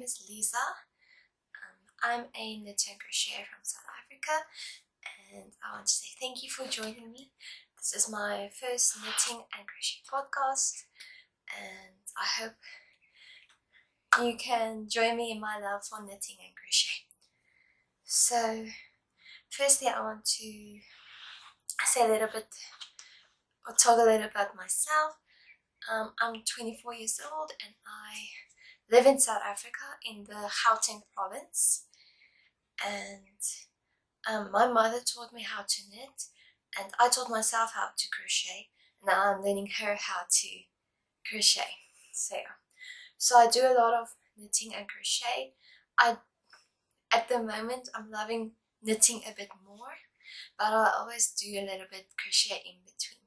name is Lisa. I'm a knit and crocheter from South Africa, and I want to say thank you for joining me. This is my first knitting and crochet podcast, and I hope you can join me in my love for knitting and crochet. So, firstly, I want to say a little bit, or talk a little about myself. I'm 24 years old and I live in South Africa in the Gauteng province, and my mother taught me how to knit and I taught myself how to crochet. Now I'm learning her how to crochet. So I do a lot of knitting and crochet. At the moment I'm loving knitting a bit more, but I always do a little bit crochet in between.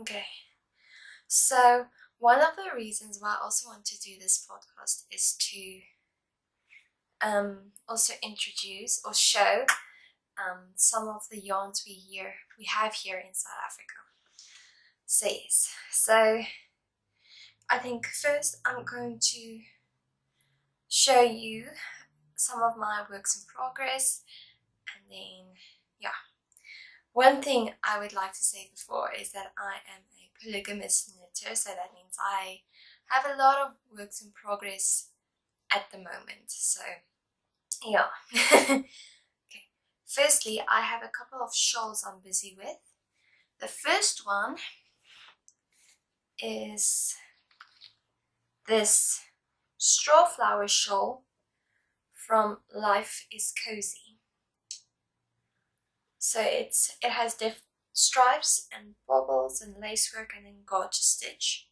Okay, so one of the reasons why I also want to do this podcast is to also introduce or show some of the yarns we have here in South Africa. So yes, so I think first I'm going to show you some of my works in progress, and then one thing I would like to say before is that I am a polygamous knitter, so that means I have a lot of works in progress at the moment. So yeah. Okay. Firstly, I have a couple of shawls I'm busy with. The first one is this straw flower shawl from Life is Cozy. So it has different stripes and bobbles and lacework and then gorgeous stitch.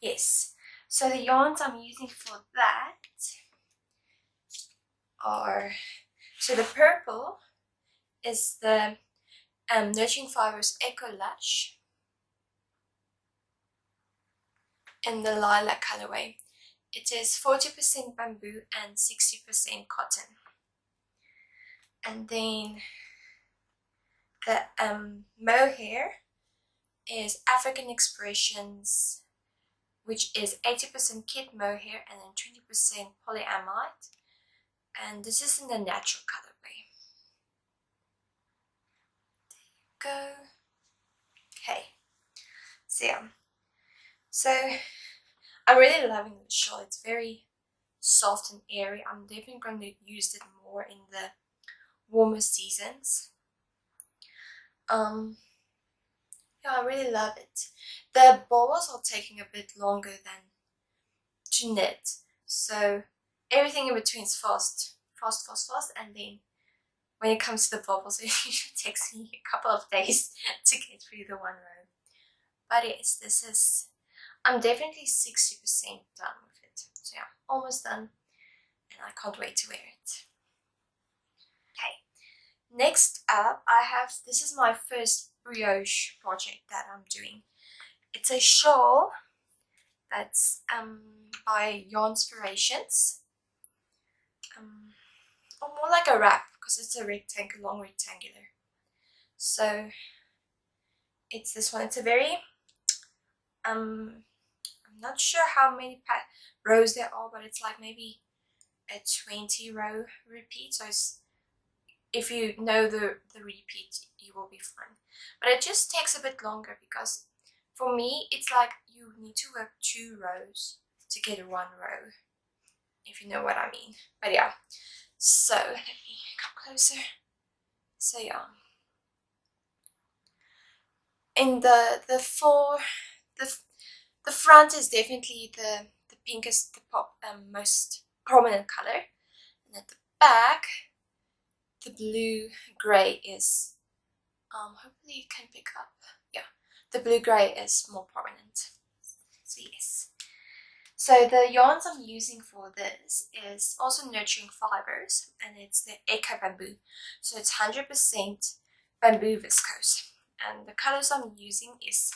Yes, so the yarns I'm using for that are, so the purple is the Nurturing Fibers Eco Lush in the lilac colorway. It is 40% bamboo and 60% cotton. And then the mohair is African Expressions, which is 80% kit mohair and then 20% polyamide. And this is in the natural colorway. There you go. Okay. So I'm really loving the shawl. It's very soft and airy. I'm definitely going to use it more in the warmer seasons. I really love it. The bobbles are taking a bit longer than to knit, so everything in between is fast, and then when it comes to the bobbles, it usually takes me a couple of days to get through the one row. But yes, I'm definitely 60% done with it. So yeah, almost done, and I can't wait to wear it. Okay, next up this is my first brioche project that I'm doing. It's a shawl that's by Yarnspirations, or more like a wrap because it's a long rectangular. So it's this one. It's a very I'm not sure how many rows there are, but it's like maybe a 20 row repeat. So if you know the repeat, you will be fine. But it just takes a bit longer because for me it's like you need to work 2 rows to get 1 row, if you know what I mean. But yeah, so let me come closer. So yeah, in the front is definitely the pinkest, the most prominent color, and at the back the blue gray is hopefully you can pick up. Yeah, the blue gray is more prominent. So yes, so the yarns I'm using for this is also Nurturing Fibers, and it's the Eco Bamboo. So it's 100% bamboo viscose, and the colors I'm using is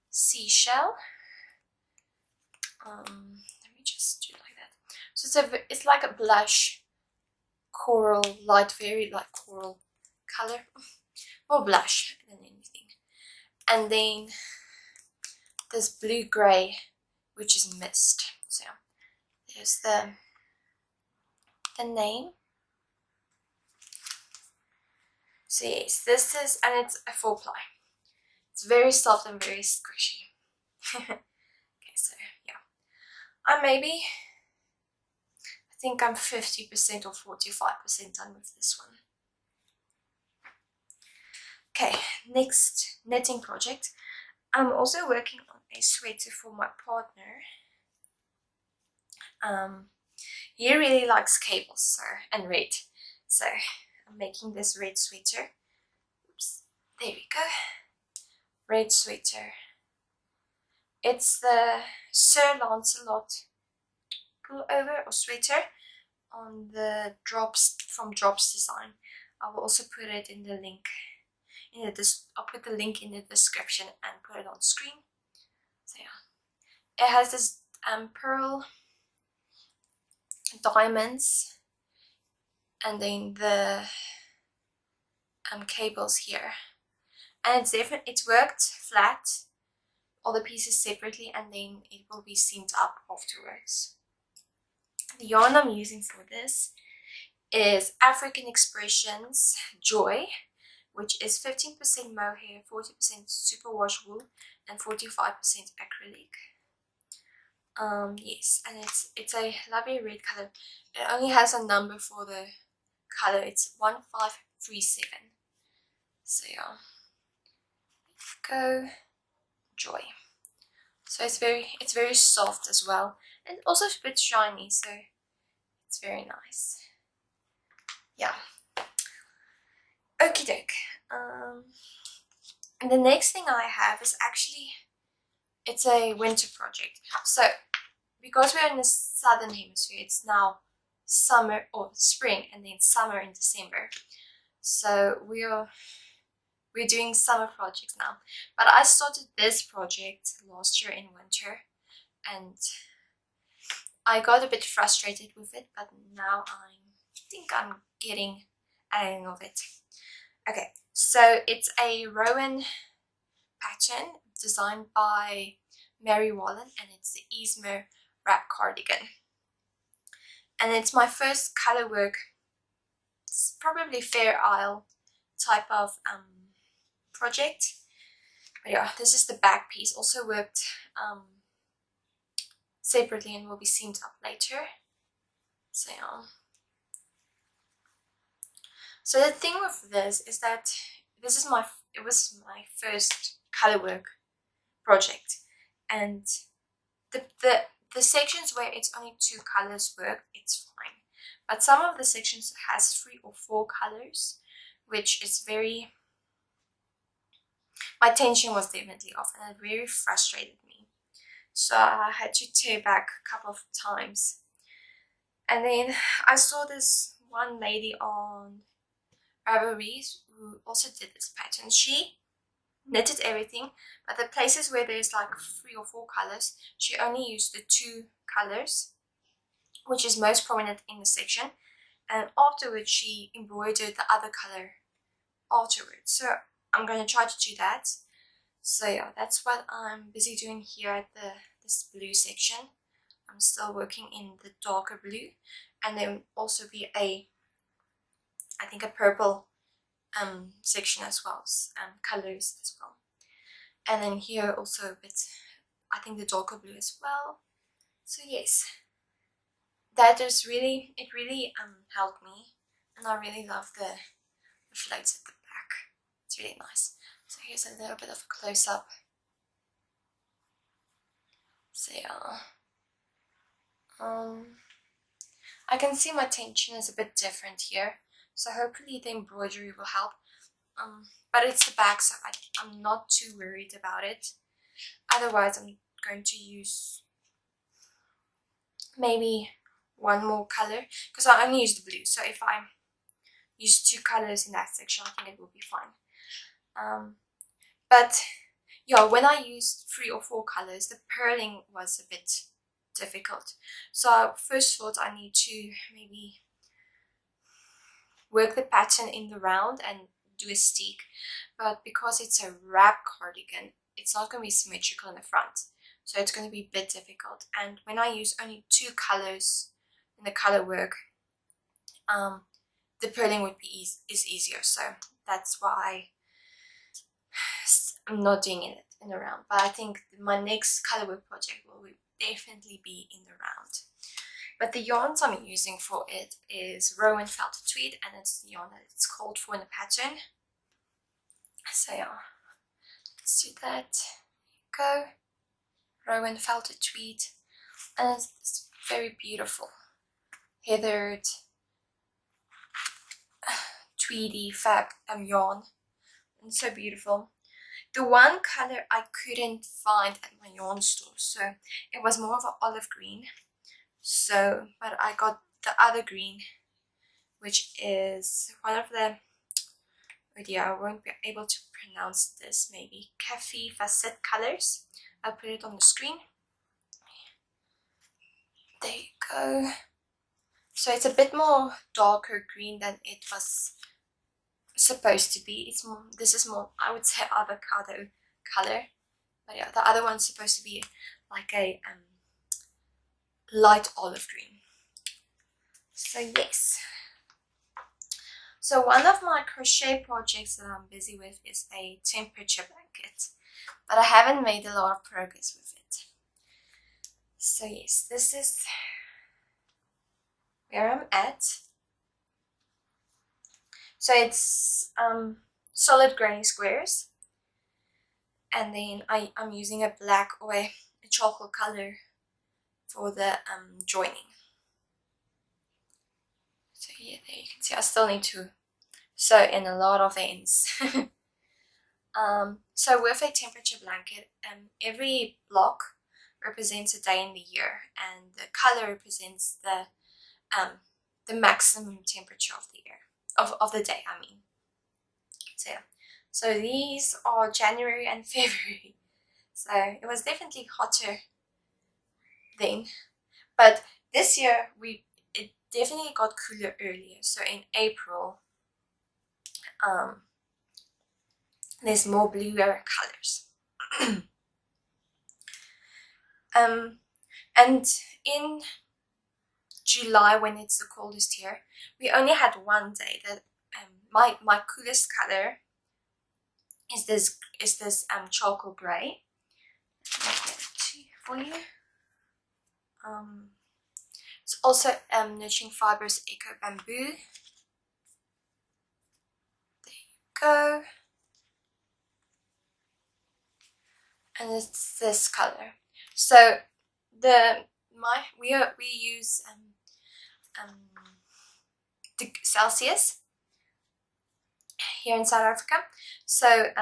Seashell. Let me just do it like that. So it's like a blush coral, very light coral color, more blush than anything. And then this blue gray which is mist. So there's the name. So yes, this is, and it's a 4-ply. It's very soft and very squishy. Okay, so yeah, I think I'm 50% or 45% done with this one. Okay, next knitting project. I'm also working on a sweater for my partner. He really likes cables and red, so I'm making this red sweater. Oops, there we go. Red sweater. It's the Sir Lancelot pullover or sweater on the Drops from Drops design. I will also put it in the link. I'll put the link in the description and put it on screen. So yeah, it has this pearl diamonds and then the cables here, and it worked flat, all the pieces separately, and then it will be seamed up afterwards. The yarn I'm using for this is African Expressions Joy, which is 15% mohair, 40% superwash wool, and 45% acrylic. Yes, and it's a lovely red color. It only has a number for the color. It's 1537. So yeah, go Joy. So it's very soft as well, and also a bit shiny, so it's very nice. Yeah. Okie doke. And the next thing I have is actually, it's a winter project. So because we're in the southern hemisphere, it's now summer or spring, and then summer in December. So we're doing summer projects now. But I started this project last year in winter, and I got a bit frustrated with it, but now I think I'm getting a hang of it. Okay, so it's a Rowan pattern designed by Mary Wallen, and it's the Easmer wrap cardigan. And it's my first color work. It's probably Fair Isle type of project. But yeah, this is the back piece. Also worked separately and will be seamed up later. So yeah. So the thing with this is that it was my first color work project, and the sections where it's only 2 colors worked, it's fine. But some of the sections has 3 or 4 colors, which is very, my tension was definitely off, and it really frustrated me. So I had to tear back a couple of times. And then I saw this one lady on Ravelry who also did this pattern. She knitted everything, but the places where there's like 3 or 4 colors, she only used the 2 colors, which is most prominent in the section, and afterwards she embroidered the other color afterwards. So I'm going to try to do that. So yeah, that's what I'm busy doing here at this blue section. I'm still working in the darker blue, and there will also be I think a purple section as well, colors as well. And then here also a bit, I think the darker blue as well. So yes, that is really, it really helped me, and I really love the floats at the back. It's really nice. So here's a little bit of a close-up. So yeah, I can see my tension is a bit different here, so hopefully the embroidery will help. But it's the back, so I'm not too worried about it. Otherwise, I'm going to use maybe one more color, because I only used the blue. So if I use 2 colors in that section, I think it will be fine. But yeah, when I used 3 or 4 colors, the purling was a bit difficult. So I first thought I need to maybe work the pattern in the round and do a stick, but because it's a wrap cardigan, it's not going to be symmetrical in the front. so it's going to be a bit difficult. And when I use only 2 colors in the color work, the purling would be is easier, so that's why I'm not doing it in a round. But I think my next color work project will definitely be in the round. But the yarns I'm using for it is Rowan Felted Tweed, and it's the yarn that it's called for in the pattern. So yeah, let's do that. Go. Rowan Felted Tweed, and it's very beautiful heathered tweedy fab yarn, and so beautiful. The one color I couldn't find at my yarn store, so it was more of an olive green. So, but I got the other green, which is one of the, oh dear, I won't be able to pronounce this, maybe Cafe Facet colors. I'll put it on the screen. There you go. So it's a bit more darker green than it was supposed to be. It's more, this is more, I would say, avocado color, but yeah, the other one's supposed to be like a light olive green. So yes, so one of my crochet projects that I'm busy with is a temperature blanket, but I haven't made a lot of progress with it. So yes, this is where I'm at. So it's solid grey squares, and then I'm using a black or a charcoal color for the joining. So yeah, there you can see I still need to sew in a lot of ends. So with a temperature blanket, every block represents a day in the year, and the color represents the maximum temperature of the year, of the day, I mean. So yeah, so these are January and February, so it was definitely hotter then, but this year it definitely got cooler earlier. So in April, there's more bluer colors. And in July, when it's the coldest here, we only had one day that my coolest color is this charcoal grey. Let me get it for you. It's also Nourishing Fibers Eco Bamboo. There you go. And it's this color. So we use the Celsius here in South Africa. So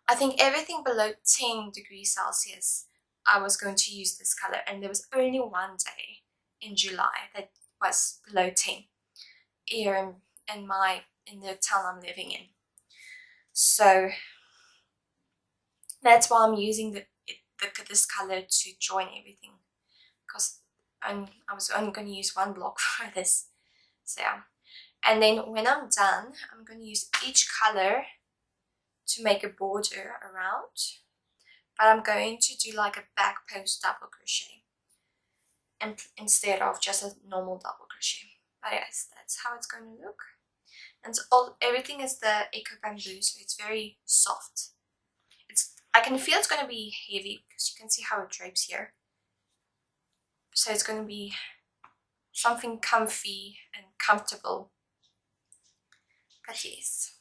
I think everything below 10 degrees Celsius I was going to use this color, and there was only one day in July that was below 10 here in the town I'm living in. So that's why I'm using this color to join everything, because I was only going to use one block for this. So yeah, and then when I'm done, I'm going to use each color to make a border around, but I'm going to do like a back post double crochet and instead of just a normal double crochet. But yes, that's how it's going to look. And everything is the Eco Bamboo, so it's very soft. I can feel it's going to be heavy because you can see how it drapes here. So it's going to be something comfy and comfortable. But yes.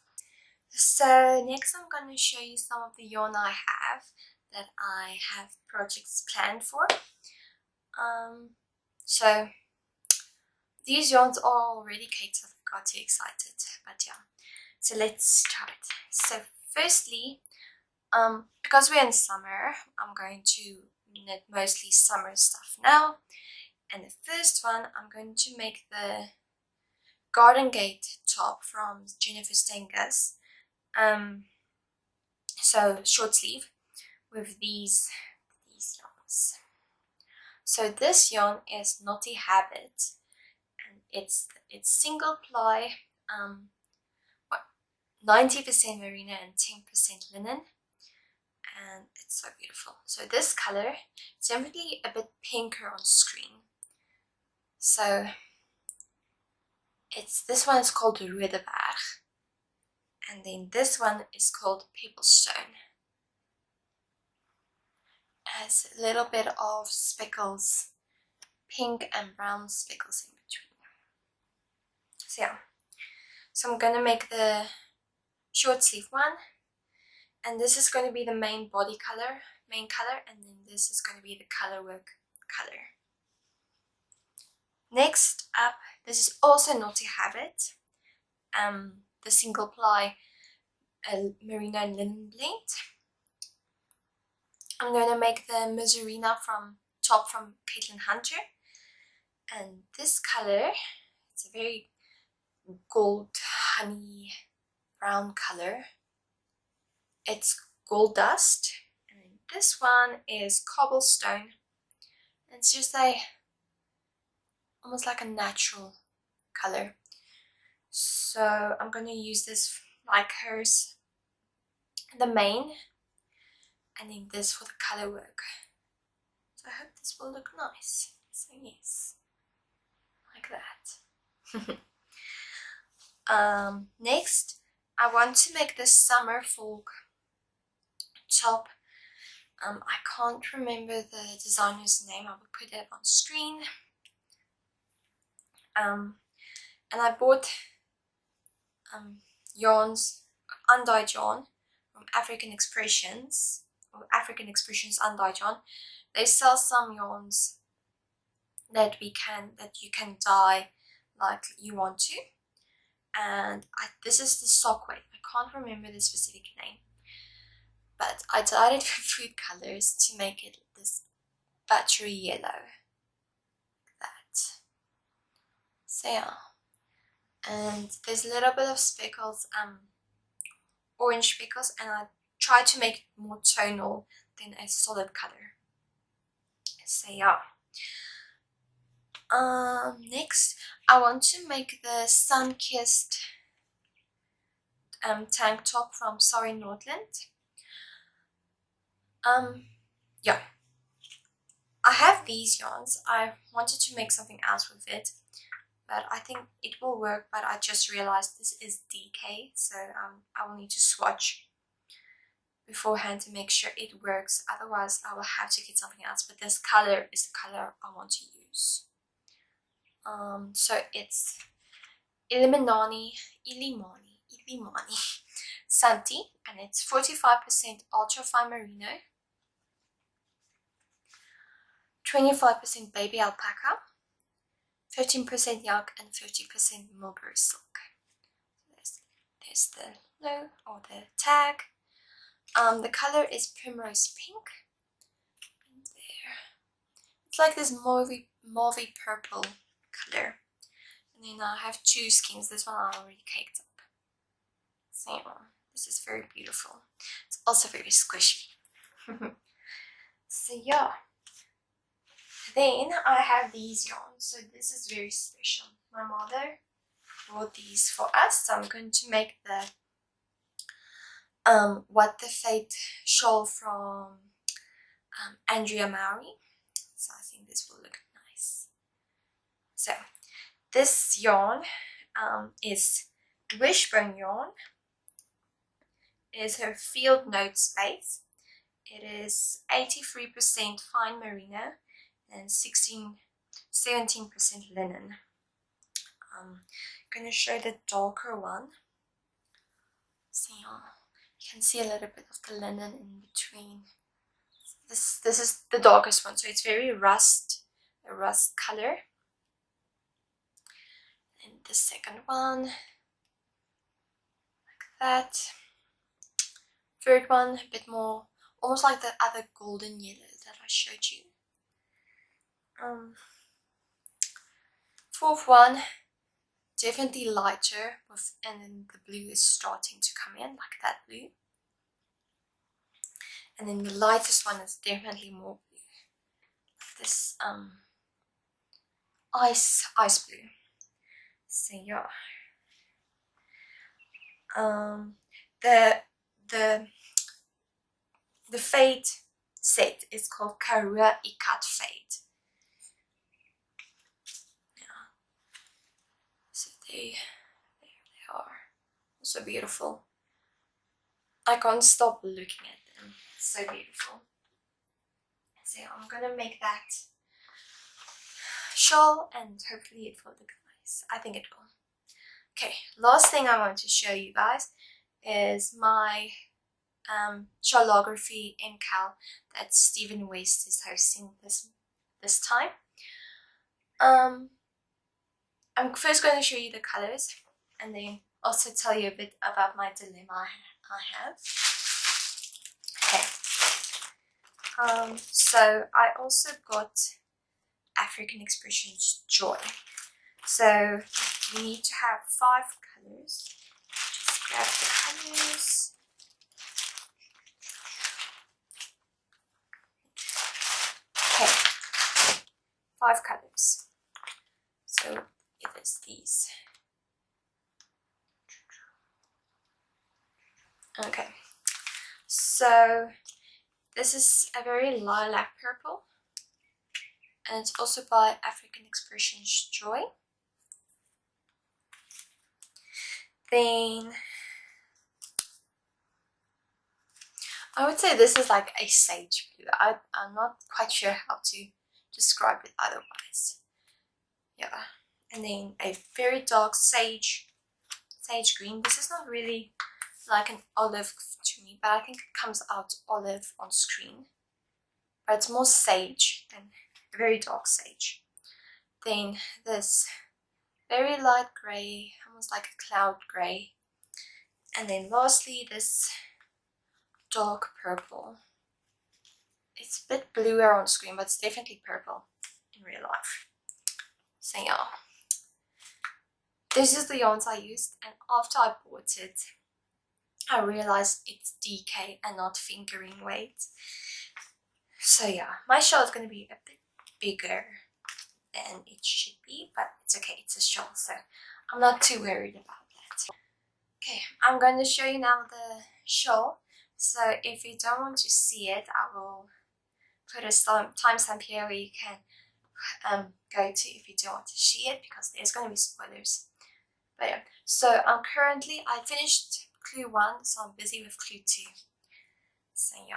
So next I'm going to show you some of the yarn I have that I have projects planned for. So these yarns are already caked, so I got too excited. But yeah, so let's start. So firstly, because we're in summer, I'm going to knit mostly summer stuff now. And the first one, I'm going to make the Garden Gate top from Jennifer Stengas. So short sleeve with these yarns. So this yarn is Knotty Habit, and it's single ply, 90% merino and 10% linen. and it's so beautiful. So this color, it's definitely a bit pinker on screen. So this one is called Rödeberg, and then this one is called Pebblestone. It has a little bit of speckles, pink and brown speckles in between. So yeah, so I'm gonna make the short sleeve one, and this is going to be the main body color, and then this is going to be the color work color. Next up, this is also Naughty Habit, the single ply merino linen blend. I'm going to make the Miserina top from Caitlin Hunter, and this color, it's a very gold honey brown color. It's gold dust, and this one is cobblestone. It's just almost like a natural color. So I'm going to use this like hers, the main, and then this for the color work. So I hope this will look nice. So yes, like that. Next, I want to make this summer folk top. I can't remember the designer's name. I will put it on screen. And I bought yarns, undyed yarn from African Expressions, or African Expressions undyed yarn. They sell some yarns that you can dye like you want to, and this is the sock weight. I can't remember the specific name, but I dyed it with food colors to make it this buttery yellow, like that. So yeah, and there's a little bit of speckles, orange speckles, and I try to make it more tonal than a solid color. So yeah. Next, I want to make the sun-kissed tank top from Sorry Nordland. Yeah, I have these yarns. I wanted to make something else with it, but I think it will work. But I just realized this is DK, so I will need to swatch beforehand to make sure it works. Otherwise, I will have to get something else. But this color is the color I want to use. So it's Illimani Santi, and it's 45% ultra fine merino, 25% baby alpaca, 15% yak, and 50% mulberry silk. There's the logo or the tag. The color is primrose pink. And there, it's like this mauvey purple color. And then I have two skeins. This one I already caked up. So this is very beautiful. It's also very squishy. So yeah. Then I have these yarns. So this is very special. My mother bought these for us. So I'm going to make the What the Fate shawl from Andrea Mowry. So I think this will look nice. So this yarn is Wishbone yarn. It is her Field Notes base. It is 83% fine merino and 17% linen. I'm going to show the darker one. So you can see a little bit of the linen in between. This is the darkest one, so it's very a rust color. And the second one, like that. Third one, a bit more, almost like the other golden yellow that I showed you. Fourth one, definitely lighter, and then the blue is starting to come in, like that blue. And then the lightest one is definitely more blue, like this ice blue. So yeah, the the fade set is called Karua Ikat Fade. Yeah. So there they are. So beautiful. I can't stop looking at them. It's so beautiful. So I'm gonna make that shawl and hopefully it will look nice. I think it will. Okay, last thing I want to show you guys is my Shawlography MKAL that Stephen West is hosting this time. I'm first going to show you the colors and then also tell you a bit about my dilemma I have. Okay. So I also got African Expressions Joy. So you need to have 5 colors. Just grab the colors. Okay, 5 colors. So it is these. Okay, so this is a very lilac purple, and it's also by African Expressions Joy. Then I would say this is like a sage blue. I'm not quite sure how to describe it otherwise. Yeah, and then a very dark sage green. This is not really like an olive to me, but I think it comes out olive on screen. But it's more sage than a very dark sage. Then this very light grey, almost like a cloud grey. And then lastly this dark purple. It's a bit bluer on screen, but it's definitely purple in real life. So yeah, this is the yarns I used, and after I bought it, I realized it's DK and not fingering weight. So yeah, my shawl is going to be a bit bigger than it should be, but it's okay, it's a shawl, so I'm not too worried about that. Okay, I'm going to show you now the shawl. So if you don't want to see it, I will put a timestamp here where you can go to if you don't want to see it, because there's going to be spoilers. But yeah, so I finished clue 1, so I'm busy with clue 2. So yeah,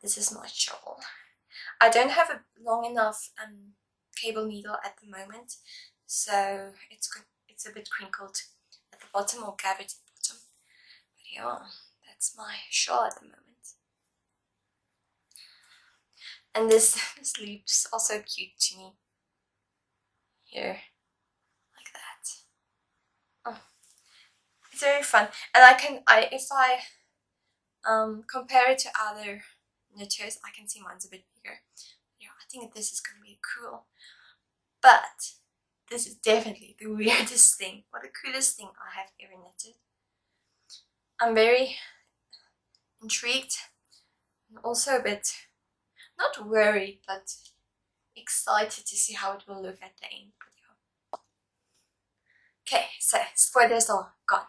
this is my shawl. I don't have a long enough cable needle at the moment, so it's a bit crinkled at the bottom, or gathered at the bottom. But yeah, that's my shawl at the moment. And this loop's also cute to me. Here, like that. Oh, it's very fun, and if I compare it to other knitters, I can see mine's a bit bigger. Yeah, I think this is gonna be cool. But this is definitely the weirdest thing, or the coolest thing I have ever knitted. I'm very intrigued and also a bit, not worried, but excited to see how it will look at the end. Okay, so spoilers are gone.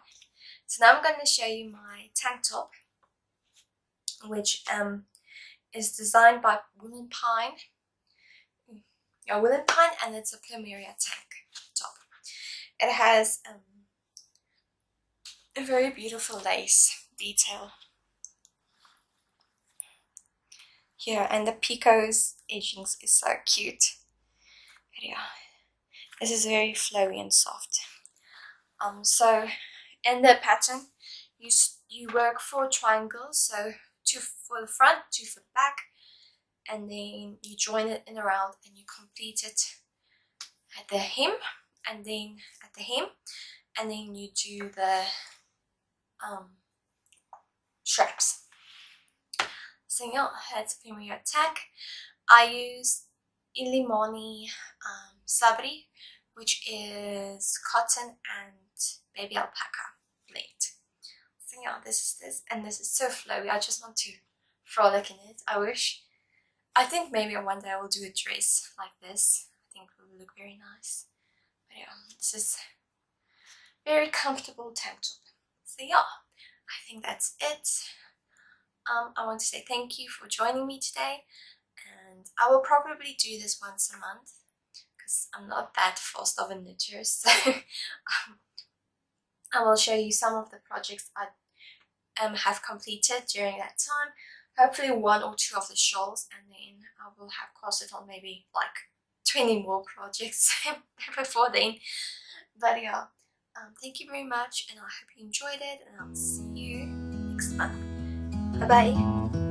So now I'm going to show you my tank top, which is designed by Wolblom. Yeah, Wolblom, and it's a Plumeria tank top. It has a very beautiful lace detail here, and the picot's edgings is so cute. But yeah, this is very flowy and soft. So in the pattern, you work 4 triangles, so 2 for the front, 2 for the back, and then you join it in around and you complete it at the hem, and then at the hem, and then you do the straps. So yeah, that's a Plumeria tank. I use Illimani SABRI, which is cotton and baby alpaca blend. So yeah, this is this, and this is so flowy. I just want to frolic in it. I think maybe one day I will do a dress like this. I think it will look very nice. But yeah, this is very comfortable tank top. So yeah, I think that's it. I want to say thank you for joining me today, and I will probably do this once a month because I'm not that fast of a knitter, so I will show you some of the projects I have completed during that time. Hopefully 1 or 2 of the shawls, and then I will have crossed on maybe like 20 more projects before then. But yeah, thank you very much, and I hope you enjoyed it, and I'll see you next month. Bye bye.